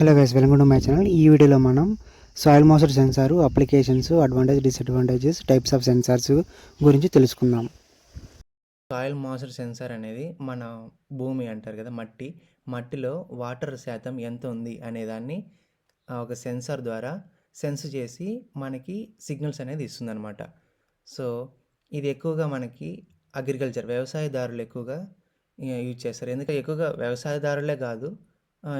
Hello guys, welcome to my channel. ఈ వీడియోలో మనం soil moisture sensor applications, advantage, disadvantages, types of sensors గురించి తెలుసుకుందాం. సాయిల్ మాయిశ్చర్ సెన్సార్ అనేది మన భూమి అంటారు కదా, మట్టిలో వాటర్ శాతం ఎంత ఉంది అనేదాన్ని ఒక సెన్సార్ ద్వారా సెన్స్ చేసి మనకి సిగ్నల్స్ అనేది ఇస్తుందన్నమాట. సో ఇది ఎక్కువగా మనకి వ్యవసాయదారులు ఎక్కువగా యూజ్ చేస్తారు. ఎందుకంటే ఎక్కువగా వ్యవసాయదారులే కాదు,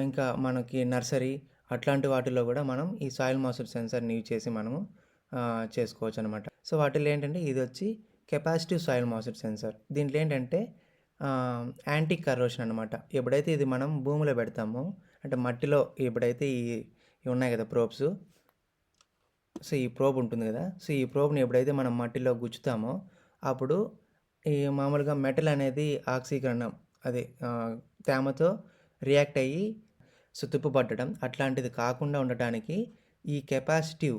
ఇంకా మనకి నర్సరీ అట్లాంటి వాటిల్లో కూడా మనం ఈ సాయిల్ మాయిశ్చర్ సెన్సార్ని యూజ్ చేసి మనము చేసుకోవచ్చు అనమాట. సో వాటిల్లో ఏంటంటే ఇది వచ్చి కెపాసిటివ్ సాయిల్ మాయిశ్చర్ సెన్సార్. దీంట్లో ఏంటంటే యాంటీ కరోషన్ అనమాట. ఎప్పుడైతే ఇది మనం భూమిలో పెడతామో, అంటే మట్టిలో ఎప్పుడైతే ఇవి ఉన్నాయి కదా ప్రోబ్స్, సో ఈ ప్రోబ్ ఉంటుంది కదా, సో ఈ ప్రోబ్ని ఎప్పుడైతే మనం మట్టిలో గుచ్చుతామో అప్పుడు ఈ మామూలుగా మెటల్ అనేది ఆక్సీకరణం అదే తేమతో రియాక్ట్ అయ్యి తుప్పు పట్టడం అట్లాంటిది కాకుండా ఉండటానికి ఈ కెపాసిటివ్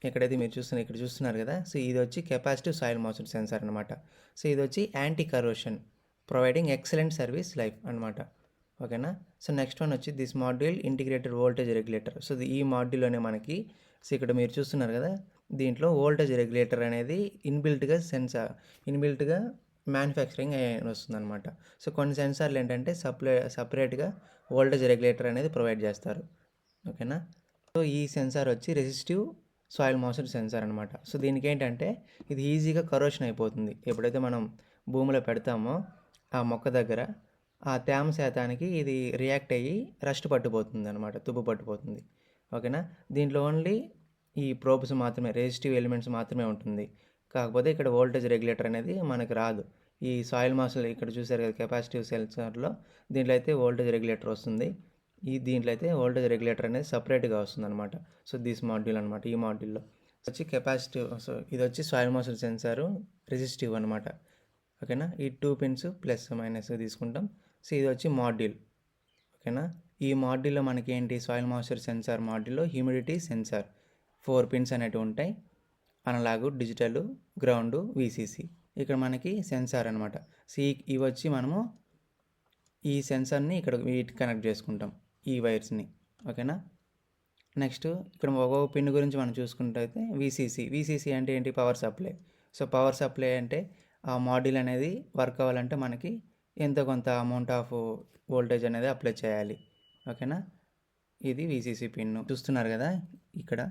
ఎక్కడైతే మీరు ఇక్కడ చూస్తున్నారు కదా, సో ఇది వచ్చి కెపాసిటివ్ సాయిల్ మాయిశ్చర్ సెన్సార్ అనమాట. సో ఇది వచ్చి anti corrosion providing excellent service life అనమాట. ఓకేనా. సో నెక్స్ట్ వన్ వచ్చి this module integrated voltage regulator. So ఈ మాడ్యూల్లోనే మనకి, సో ఇక్కడ మీరు చూస్తున్నారు కదా, దీంట్లో వోల్టేజ్ రెగ్యులేటర్ అనేది ఇన్బిల్ట్గా మ్యానుఫ్యాక్చరింగ్ వస్తుంది అనమాట. సో కొన్ని సెన్సార్లు ఏంటంటే సపరేట్గా వోల్టేజ్ రెగ్యులేటర్ అనేది ప్రొవైడ్ చేస్తారు. ఓకేనా. సో ఈ సెన్సార్ వచ్చి రెసిస్టివ్ సాయిల్ మాయిశ్చర్ సెన్సార్ అనమాట. సో దీనికి ఏంటంటే ఇది ఈజీగా కరోషన్ అయిపోతుంది. ఎప్పుడైతే మనం భూమిలో పెడతామో ఆ మొక్క దగ్గర ఆ తేమ శాతానికి ఇది రియాక్ట్ అయ్యి రస్ట్ పట్టిపోతుంది అనమాట, తుప్పు పట్టిపోతుంది. ఓకేనా. దీంట్లో ఓన్లీ ఈ ప్రోబ్స్ మాత్రమే, రెసిస్టివ్ ఎలిమెంట్స్ మాత్రమే ఉంటుంది. కాకపోతే ఇక్కడ వోల్టేజ్ రెగ్యులేటర్ అనేది మనకు రాదు. ఈ సాయిల్ మాయిశ్చర్ ఇక్కడ చూసారు కదా, కెపాసిటివ్ సెన్సార్లో దీంట్లో అయితే వోల్టేజ్ రెగ్యులేటర్ వస్తుంది. దీంట్లో అయితే వోల్టేజ్ రెగ్యులేటర్ అనేది సపరేట్గా వస్తుంది అనమాట. సో దిస్ మాడ్యూల్ అనమాట. ఈ మాడ్యూల్లో వచ్చి కెపాసిటివ్, సో ఇది వచ్చి సాయిల్ మాయిశ్చర్ సెన్సారు రెసిస్టివ్ అనమాట. ఓకేనా. ఈ 2 పిన్స్ ప్లస్ మైనస్ తీసుకుంటాం. సో ఇది వచ్చి మాడ్యూల్. ఓకేనా. ఈ మాడ్యూల్లో మనకి ఏంటి, సాయిల్ మాయిశ్చర్ సెన్సార్ మాడ్యూల్లో హ్యూమిడిటీ సెన్సార్ 4 పిన్స్ అనేవి ఉంటాయి. అనలాగు, డిజిటల్, గ్రౌండ్, విసిసి. ఇక్కడ మనకి సెన్సార్ అనమాట. సో ఇవి వచ్చి మనము ఈ సెన్సార్ని ఇక్కడ వీటికి కనెక్ట్ చేసుకుంటాం, ఈ వైర్స్ని. ఓకేనా. నెక్స్ట్ ఇక్కడ ఒక్కొక్క పిన్ గురించి మనం చూసుకుంటే అయితే విసిసి అంటే ఏంటి, power supply. So power supply అంటే ఆ మాడ్యూల్ అనేది వర్క్ అవ్వాలంటే మనకి ఎంతో కొంత అమౌంట్ ఆఫ్ వోల్టేజ్ అనేది అప్లై చేయాలి. ఓకేనా. ఇది విసిసి పిన్ చూస్తున్నారు కదా ఇక్కడ.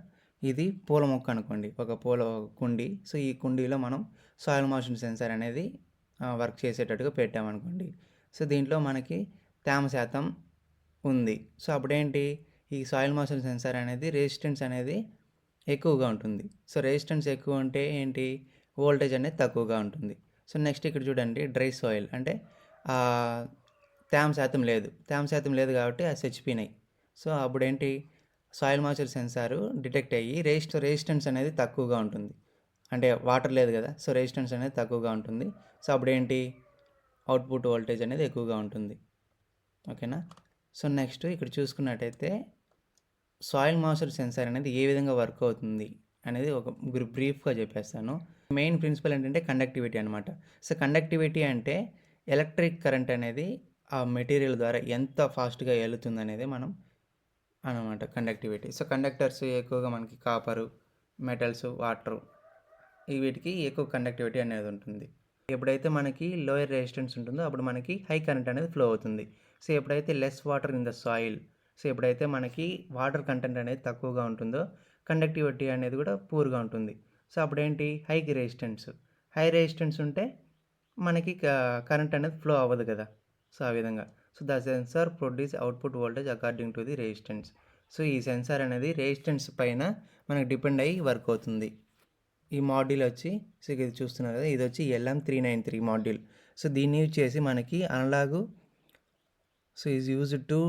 ఇది పూల మొక్క అనుకోండి, ఒక పూల కుండీ. సో ఈ కుండీలో మనం సాయిల్ మాయిశ్చర్ సెన్సార్ అనేది వర్క్ చేసేటట్టుగా పెట్టామనుకోండి. సో దీంట్లో మనకి తేమ శాతం ఉంది. సో అప్పుడేంటి, ఈ సాయిల్ మాయిశ్చర్ సెన్సార్ అనేది రెసిస్టెన్స్ అనేది ఎక్కువగా ఉంటుంది. సో రెసిస్టెన్స్ ఎక్కువ ఉంటే ఏంటి, వోల్టేజ్ అనేది తక్కువగా ఉంటుంది. సో నెక్స్ట్ ఇక్కడ చూడండి, డ్రై సాయిల్ అంటే తేమ శాతం లేదు కాబట్టి అది చచ్చిపోయినాయి. సో అప్పుడేంటి, సాయిల్ మాయిశ్చర్ సెన్సారు డిటెక్ట్ అయ్యి రెసిస్టెన్స్ అనేది తక్కువగా ఉంటుంది. అంటే వాటర్ లేదు కదా, సో రెసిస్టెన్స్ అనేది తక్కువగా ఉంటుంది. సో అప్పుడేంటి, అవుట్పుట్ వోల్టేజ్ అనేది ఎక్కువగా ఉంటుంది. ఓకేనా. సో నెక్స్ట్ ఇక్కడ చూసుకున్నట్టయితే సాయిల్ మాయిశ్చర్ సెన్సార్ అనేది ఏ విధంగా వర్క్ అవుతుంది అనేది ఒక బ్రీఫ్గా చెప్పేస్తాను. మెయిన్ ప్రిన్సిపల్ ఏంటంటే కండక్టివిటీ అనమాట. సో కండక్టివిటీ అంటే ఎలక్ట్రిక్ కరెంట్ అనేది ఆ మెటీరియల్ ద్వారా ఎంత ఫాస్ట్గా వెళుతుంది అనేది మనం అనమాట కండక్టివిటీ. సో కండక్టర్స్ ఎక్కువగా మనకి కాపరు, మెటల్స్, వాటరు, వీటికి ఎక్కువ కండక్టివిటీ అనేది ఉంటుంది. ఎప్పుడైతే మనకి లోయర్ రెసిస్టెన్స్ ఉంటుందో అప్పుడు మనకి హై కరెంట్ అనేది ఫ్లో అవుతుంది. సో ఎప్పుడైతే less water in the soil, so ఎప్పుడైతే మనకి వాటర్ కంటెంట్ అనేది తక్కువగా ఉంటుందో కండక్టివిటీ అనేది కూడా పూర్గా ఉంటుంది. సో అప్పుడేంటి, హై రెసిస్టెన్స్ ఉంటే మనకి కరెంట్ అనేది ఫ్లో అవ్వదు కదా. సో ఆ విధంగా. So the sensor produce output voltage according to the resistance. So ఈ సెన్సార్ అనేది రెసిస్టెన్స్ పైన మనకి డిపెండ్ అయ్యి వర్క్ అవుతుంది. ఈ మాడ్యూల్ వచ్చి, సో ఇది చూస్తున్నారు కదా, ఇది వచ్చి LM393 మాడ్యూల్. సో దీన్ని యూజ్ చేసి మనకి analog, so is used to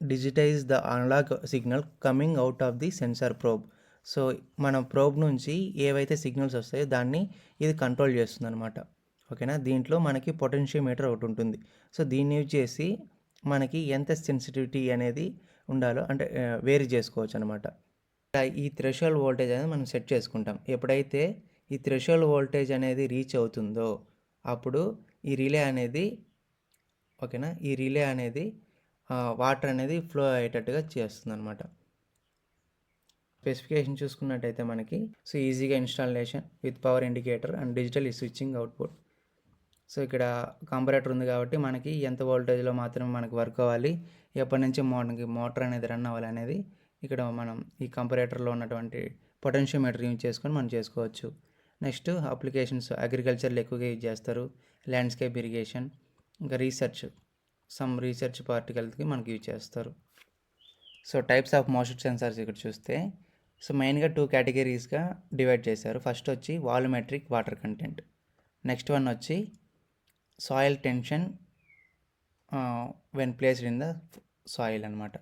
digitize the analog signal coming out of the sensor probe. So మన ప్రోబ్ నుంచి ఏవైతే సిగ్నల్స్ వస్తాయో దాన్ని ఇది కంట్రోల్ చేస్తుంది అనమాట. ఓకేనా. దీంట్లో మనకి పొటెన్షియోమీటర్ ఒకటి ఉంటుంది. సో దీన్ని యూజ్ చేసి మనకి ఎంత సెన్సిటివిటీ అనేది ఉండాలో అంటే వేరీ చేసుకోవచ్చు అనమాట. ఈ థ్రెషోల్డ్ వోల్టేజ్ అనేది మనం సెట్ చేసుకుంటాం. ఎప్పుడైతే ఈ థ్రెషోల్డ్ వోల్టేజ్ అనేది రీచ్ అవుతుందో అప్పుడు ఈ రిలే అనేది, ఓకేనా, ఈ రిలే అనేది వాటర్ అనేది ఫ్లో అయ్యేటట్టుగా చేస్తుందన్నమాట. స్పెసిఫికేషన్ చూసుకున్నట్టయితే మనకి సో ఈజీగా installation with power indicator and digital switching output. So ఇక్కడ కంపరేటర్ ఉంది కాబట్టి మనకి ఎంత వోల్టేజ్లో మాత్రమే మనకు వర్క్ అవ్వాలి, ఎప్పటి నుంచి మనకి మోటార్ అనేది రన్ అవ్వాలి అనేది ఇక్కడ మనం ఈ కంపరేటర్లో ఉన్నటువంటి పొటెన్షియోమీటర్ యూజ్ చేసుకొని మనం చేసుకోవచ్చు. నెక్స్ట్ అప్లికేషన్స్ అగ్రికల్చర్లో ఎక్కువగా యూజ్ చేస్తారు, ల్యాండ్స్కేప్ ఇరిగేషన్, ఇంకా రీసెర్చ్ పార్టికల్కి మనకి యూజ్ చేస్తారు. So types of motion sensors ఇక్కడ చూస్తే సో మెయిన్గా 2 కేటగిరీస్గా డివైడ్ చేశారు. ఫస్ట్ వచ్చి volumetric water content, next one వచ్చి soil tension when placed in the soil అనమాట.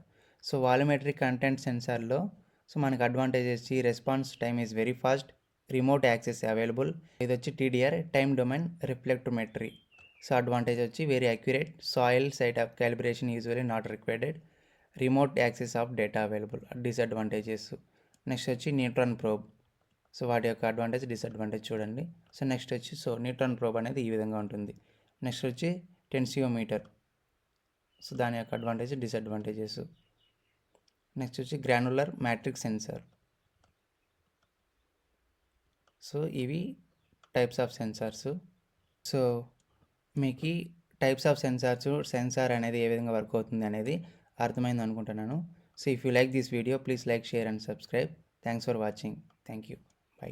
సో వాల్యూమెట్రిక్ కంటెంట్ సెన్సార్లో సో మనకి అడ్వాంటేజ్ వచ్చి response time is very fast, remote access available. ఇది వచ్చి TDR time domain reflectometry. So advantage వచ్చి very accurate, soil site of calibration usually not required, remote access of data available. Disadvantages. Next వచ్చి neutron probe. So వాటి యొక్క advantage disadvantage చూడండి. So next వచ్చి neutron probe అనేది ఈ విధంగా ఉంటుంది. నెక్స్ట్ వచ్చి టెన్సియోమీటర్. సో దాని యొక్క అడ్వాంటేజ్ డిసడ్వాంటేజెస్. నెక్స్ట్ వచ్చి గ్రానులర్ మ్యాట్రిక్స్ సెన్సార్. సో ఇవి టైప్స్ ఆఫ్ సెన్సార్స్. సో మీకు టైప్స్ ఆఫ్ సెన్సార్ అనేది ఏ విధంగా వర్క్ అవుతుంది అనేది అర్థమైంది అనుకుంటున్నాను. So if you like this video please like, share and subscribe. Thanks for watching. Thank you. By.